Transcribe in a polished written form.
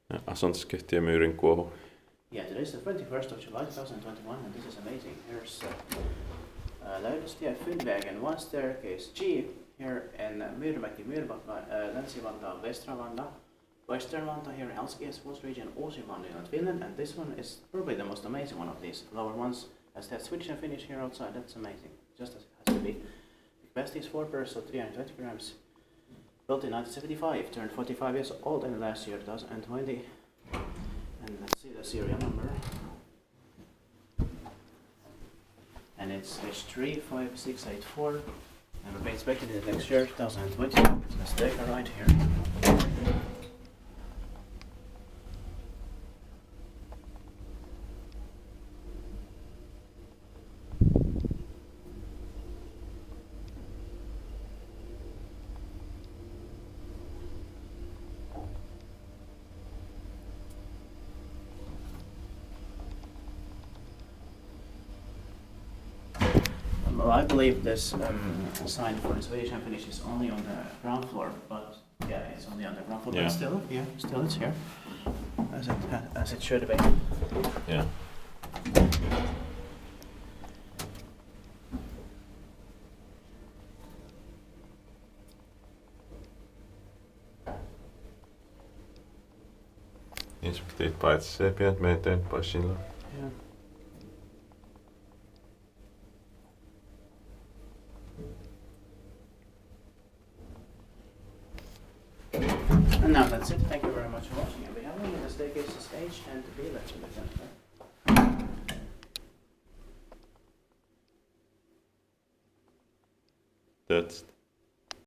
Asuntoskeittiö Myyrmäki. Yeah, today is the 21st of July 2021 and this is amazing. Here's Löydöstie, Finland, one staircase G here in Myyrmäki, Länsi-Vantaa, Västra-Vantaa, Western Vantaa here in Helsinki, West region, Uusi-Vantaa in Finland, and this one is probably the most amazing one of these lower ones, as that switch and finish here outside. That's amazing, just as it has to be. The capacity is 4 pairs, so 320 grams. Built in 1975, turned 45 years old in the last year, 2020. And let's see the serial number. And it's H35684. And we'll be expecting it next year, 2020. Let's take a ride here. Well, I believe this sign for installation finish is only on the ground floor, but yeah, it's only on the ground floor. Yeah. But still, yeah, still it's here, as it should be. Yeah. Inspekteert paitsi se pienet meidän passilla. Yeah. And now that's it. Thank you very much for watching. And we have only the staircase, the stage, and the bill to the center. That's